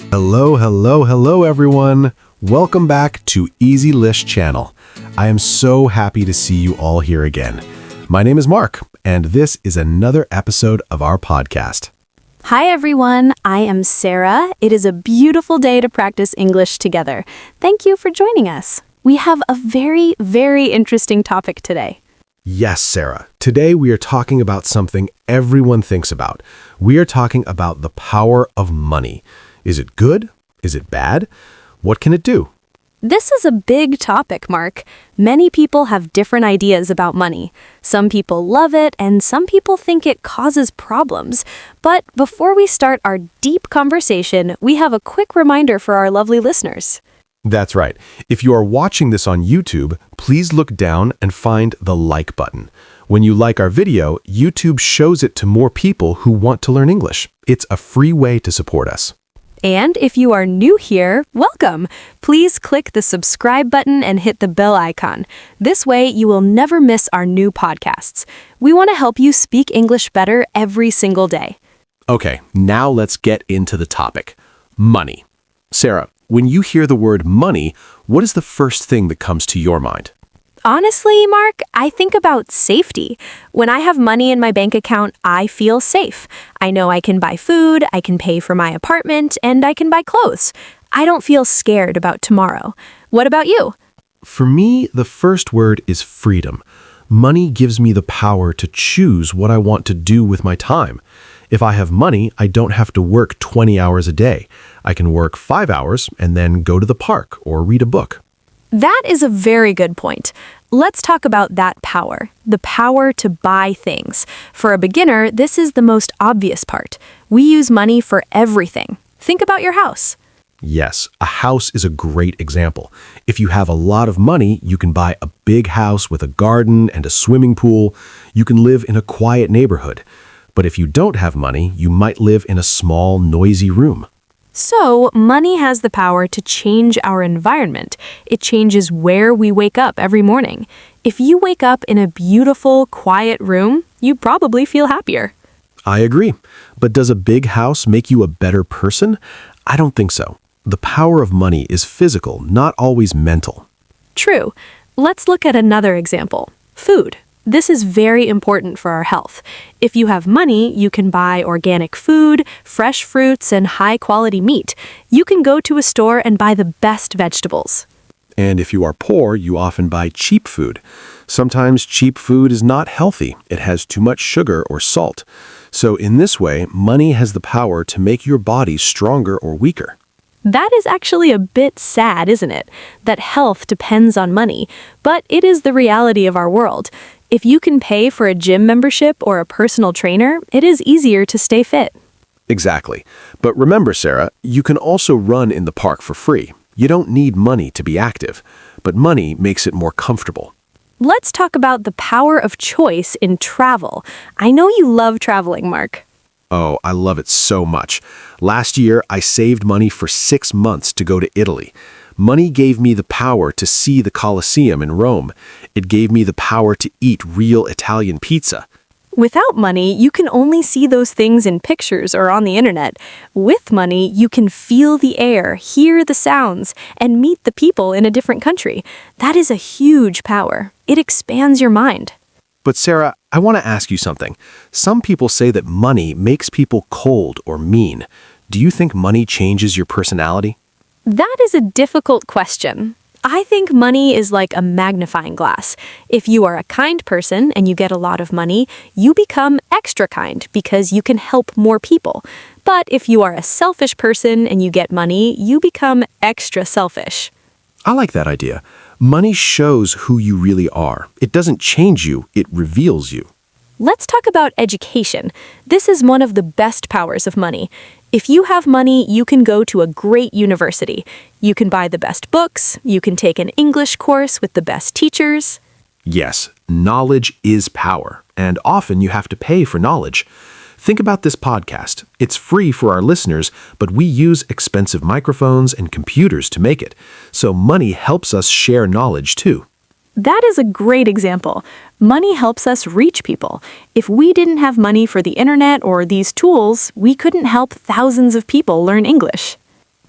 Hello, everyone. Welcome back to EasyLish channel. I am so happy to see you all here again. My name is Mark, and this is another episode of our podcast. Hi, everyone. I am Sara. It is a beautiful day to practice English together. Thank you for joining us. We have a very, very interesting topic today. Yes, Sara. Today we are talking about something everyone thinks about. We are talking about the power of money. Is it good? Is it bad? What can it do? This is a big topic, Mark. Many people have different ideas about money. Some people love it, and some people think it causes problems. But before we start our deep conversation, we have a quick reminder for our lovely listeners. That's right. If you are watching this on YouTube, please look down and find the like button. When you like our video, YouTube shows it to more people who want to learn English. It's a free way to support us. And if you are new here, welcome. Please click the subscribe button and hit the bell icon. This way, you will never miss our new podcasts. We want to help you speak English better every single day. Okay, now let's get into the topic. Money. Sara, when you hear the word money, what is the first thing that comes to your mind? Honestly, Mark, I think about safety. When I have money in my bank account, I feel safe. I know I can buy food, I can pay for my apartment, and I can buy clothes. I don't feel scared about tomorrow. What about you? For me, the first word is freedom. Money gives me the power to choose what I want to do with my time. If I have money, I don't have to work 20 hours a day. I can work 5 hours and then go to the park or read a book. That is a very good point. Let's talk about that power, the power to buy things. For a beginner, this is the most obvious part. We use money for everything. Think about your house. Yes, a house is a great example. If you have a lot of money, you can buy a big house with a garden and a swimming pool. You can live in a quiet neighborhood. But if you don't have money, you might live in a small, noisy room. So, money has the power to change our environment. It changes where we wake up every morning. If you wake up in a beautiful, quiet room, you probably feel happier. I agree. But does a big house make you a better person? I don't think so. The power of money is physical, not always mental. True. Let's look at another example. Food. This is very important for our health. If you have money, you can buy organic food, fresh fruits, and high-quality meat. You can go to a store and buy the best vegetables. And if you are poor, you often buy cheap food. Sometimes cheap food is not healthy. It has too much sugar or salt. So in this way, money has the power to make your body stronger or weaker. That is actually a bit sad, isn't it? That health depends on money, but it is the reality of our world. If you can pay for a gym membership or a personal trainer, it is easier to stay fit. Exactly. But remember, Sara, you can also run in the park for free. You don't need money to be active, but money makes it more comfortable. Let's talk about the power of choice in travel. I know you love traveling, Mark. Oh, I love it so much. Last year, I saved money for 6 months to go to Italy. Money gave me the power to see the Colosseum in Rome. It gave me the power to eat real Italian pizza. Without money, you can only see those things in pictures or on the internet. With money, you can feel the air, hear the sounds, and meet the people in a different country. That is a huge power. It expands your mind. But Sara, I want to ask you something. Some people say that money makes people cold or mean. Do you think money changes your personality? That is a difficult question. I think money is like a magnifying glass. If you are a kind person and you get a lot of money, you become extra kind because you can help more people. But if you are a selfish person and you get money, you become extra selfish. I like that idea. Money shows who you really are. It doesn't change you, it reveals you. Let's talk about education. This is one of the best powers of money. If you have money, you can go to a great university. You can buy the best books. You can take an English course with the best teachers. Yes, knowledge is power, and often you have to pay for knowledge. Think about this podcast. It's free for our listeners, but we use expensive microphones and computers to make it. So money helps us share knowledge too. That is a great example. Money helps us reach people. If we didn't have money for the internet or these tools, we couldn't help thousands of people learn English.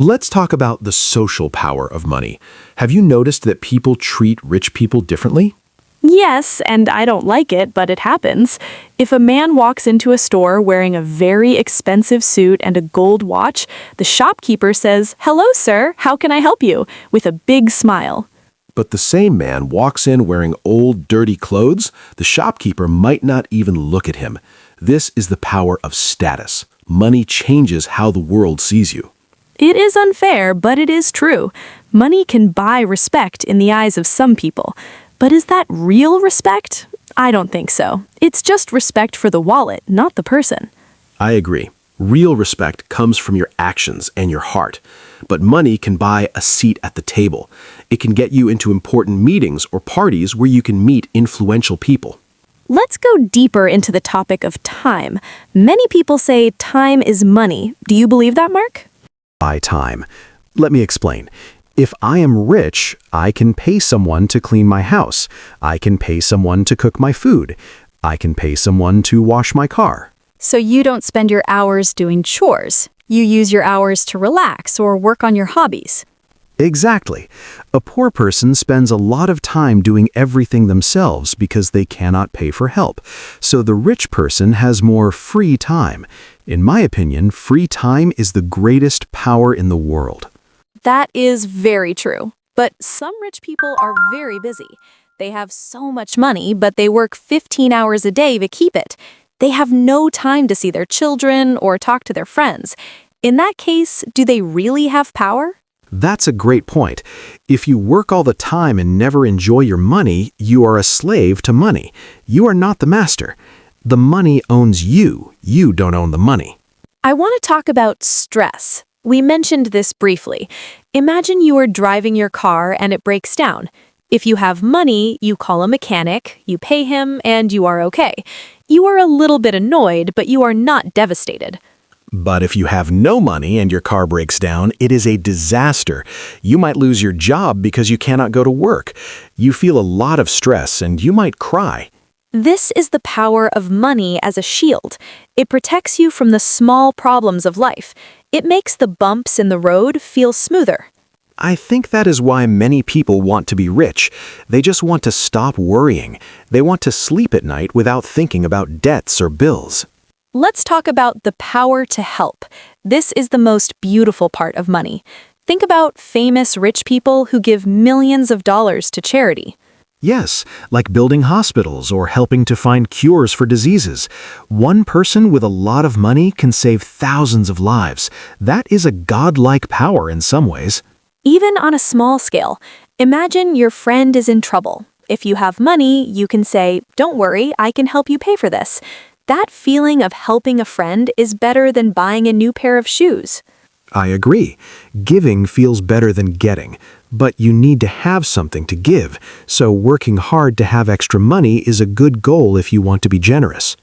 Let's talk about the social power of money. Have you noticed that people treat rich people differently? Yes, and I don't like it, but it happens. If a man walks into a store wearing a very expensive suit and a gold watch, the shopkeeper says, "Hello, sir, how can I help you?" with a big smile. But the same man walks in wearing old, dirty clothes, the shopkeeper might not even look at him. This is the power of status. Money changes how the world sees you. It is unfair, but it is true. Money can buy respect in the eyes of some people. But is that real respect? I don't think so. It's just respect for the wallet, not the person. I agree. Real respect comes from your actions and your heart. But money can buy a seat at the table. It can get you into important meetings or parties where you can meet influential people. Let's go deeper into the topic of time. Many people say time is money. Do you believe that, Mark? Buy time. Let me explain. If I am rich, I can pay someone to clean my house. I can pay someone to cook my food. I can pay someone to wash my car. So you don't spend your hours doing chores. You use your hours to relax or work on your hobbies. Exactly. A poor person spends a lot of time doing everything themselves because they cannot pay for help. So the rich person has more free time. In my opinion, free time is the greatest power in the world. That is very true. But some rich people are very busy. They have so much money, but they work 15 hours a day to keep it. They have no time to see their children or talk to their friends. In that case, do they really have power? That's a great point. If you work all the time and never enjoy your money, you are a slave to money. You are not the master. The money owns you. You don't own the money. I want to talk about stress. We mentioned this briefly. Imagine you are driving your car and it breaks down. If you have money, you call a mechanic, you pay him, and you are okay. You are a little bit annoyed, but you are not devastated. But if you have no money and your car breaks down, it is a disaster. You might lose your job because you cannot go to work. You feel a lot of stress and you might cry. This is the power of money as a shield. It protects you from the small problems of life. It makes the bumps in the road feel smoother. I think that is why many people want to be rich. They just want to stop worrying. They want to sleep at night without thinking about debts or bills. Let's talk about the power to help. This is the most beautiful part of money. Think about famous rich people who give millions of dollars to charity. Yes, like building hospitals or helping to find cures for diseases. One person with a lot of money can save thousands of lives. That is a godlike power in some ways. Even on a small scale, imagine your friend is in trouble. If you have money, you can say, "Don't worry, I can help you pay for this." That feeling of helping a friend is better than buying a new pair of shoes. I agree. Giving feels better than getting, but you need to have something to give, so working hard to have extra money is a good goal if you want to be generous.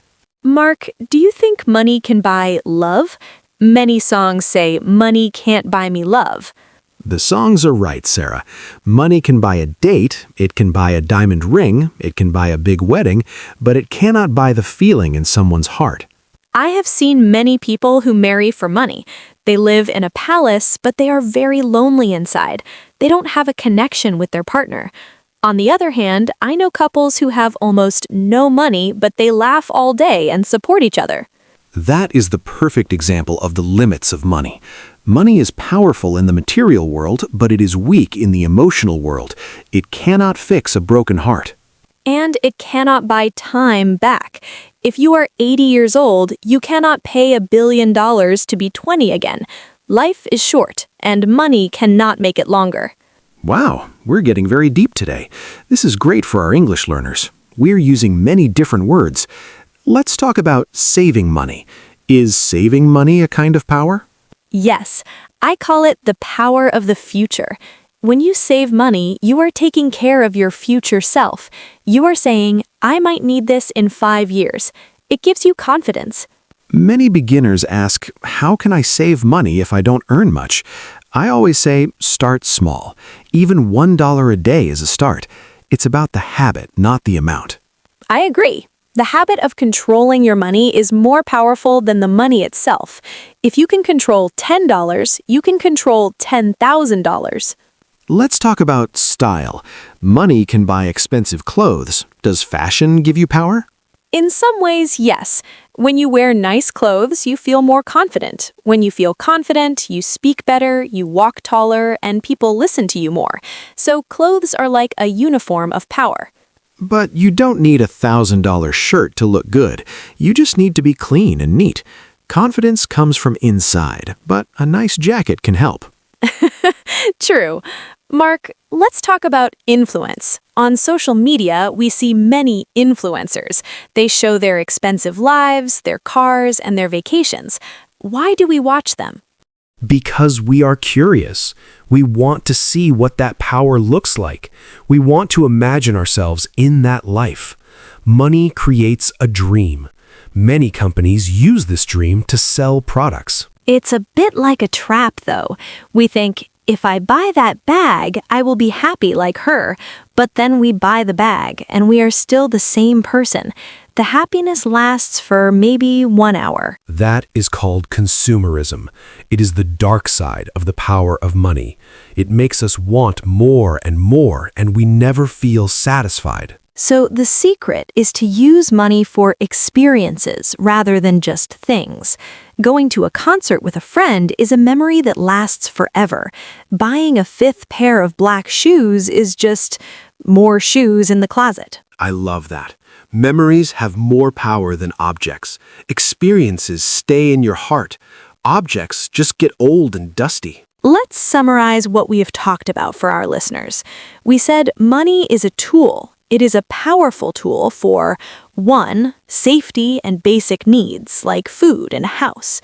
Mark, do you think money can buy love? Many songs say, "Money can't buy me love." The songs are right, Sarah. Money can buy a date, it can buy a diamond ring, it can buy a big wedding, but it cannot buy the feeling in someone's heart. I have seen many people who marry for money. They live in a palace, but they are very lonely inside. They don't have a connection with their partner. On the other hand, I know couples who have almost no money, but they laugh all day and support each other. That is the perfect example of the limits of money. Money is powerful in the material world, but it is weak in the emotional world. It cannot fix a broken heart. And it cannot buy time back. If you are 80 years old, you cannot pay $1 billion to be 20 again. Life is short, and money cannot make it longer. Wow, we're getting very deep today. This is great for our English learners. We're using many different words. Let's talk about saving money. Is saving money a kind of power? Yes, I call it the power of the future. When you save money, you are taking care of your future self. You are saying, "I might need this in 5 years." It gives you confidence. Many beginners ask, how can I save money if I don't earn much? I always say, start small. Even $1 a day is a start. It's about the habit, not the amount. I agree. The habit of controlling your money is more powerful than the money itself. If you can control $10, you can control $10,000. Let's talk about style. Money can buy expensive clothes. Does fashion give you power? In some ways, yes. When you wear nice clothes, you feel more confident. When you feel confident, you speak better, you walk taller, and people listen to you more. So clothes are like a uniform of power. But you don't need a $1,000 shirt to look good. You just need to be clean and neat. Confidence comes from inside, but a nice jacket can help. True. Mark, let's talk about influence. On social media, we see many influencers. They show their expensive lives, their cars, and their vacations. Why do we watch them? Because we are curious. We want to see what that power looks like. We want to imagine ourselves in that life. Money creates a dream. Many companies use this dream to sell products. It's a bit like a trap, though. We think, if I buy that bag, I will be happy like her. But then we buy the bag, and we are still the same person. The happiness lasts for maybe 1 hour. That is called consumerism. It is the dark side of the power of money. It makes us want more, and we never feel satisfied. So the secret is to use money for experiences rather than just things. Going to a concert with a friend is a memory that lasts forever. Buying a 5th pair of black shoes is just more shoes in the closet. I love that. Memories have more power than objects. Experiences stay in your heart. Objects just get old and dusty. Let's summarize what we have talked about for our listeners. We said money is a tool. It is a powerful tool for 1. Safety and basic needs like food and a house.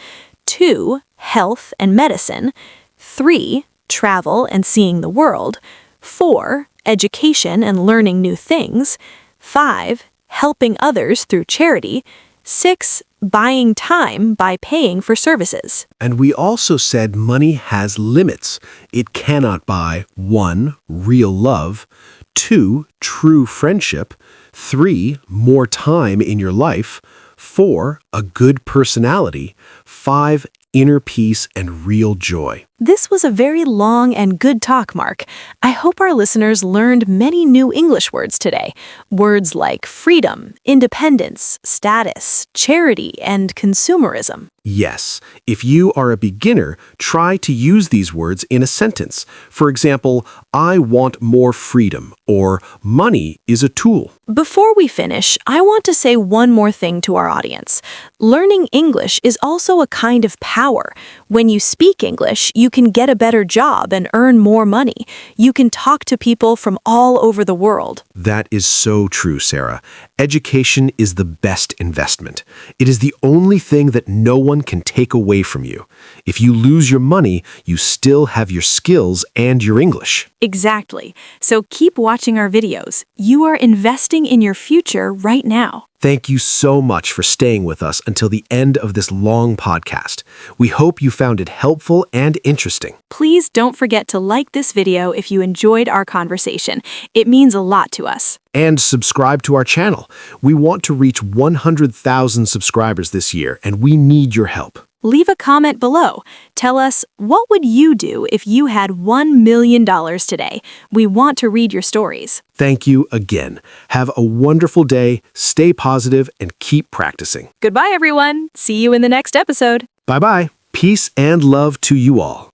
2. Health and medicine. 3. Travel and seeing the world. 4. Education and learning new things. 5. Helping others through charity. 6. Buying time by paying for services. And we also said money has limits. It cannot buy 1. Real love. 2. True friendship. 3. More time in your life. 4. A good personality. 5. Inner peace and real joy. This was a very long and good talk, Mark. I hope our listeners learned many new English words today. Words like freedom, independence, status, charity, and consumerism. Yes, if you are a beginner, try to use these words in a sentence. For example, I want more freedom, or money is a tool. Before we finish, I want to say one more thing to our audience. Learning English is also a kind of power. When you speak English, you can get a better job and earn more money. You can talk to people from all over the world. That is so true, Sarah. Education is the best investment. It is the only thing that no one can take away from you. If you lose your money, you still have your skills and your English. Exactly. So keep watching our videos. You are investing in your future right now. Thank you so much for staying with us until the end of this long podcast. We hope you found it helpful and interesting. Please don't forget to like this video if you enjoyed our conversation. It means a lot to us. And subscribe to our channel. We want to reach 100,000 subscribers this year, and we need your help. Leave a comment below. Tell us, what would you do if you had $1 million today? We want to read your stories. Thank you again. Have a wonderful day, stay positive, and keep practicing. Goodbye, everyone. See you in the next episode. Bye-bye. Peace and love to you all.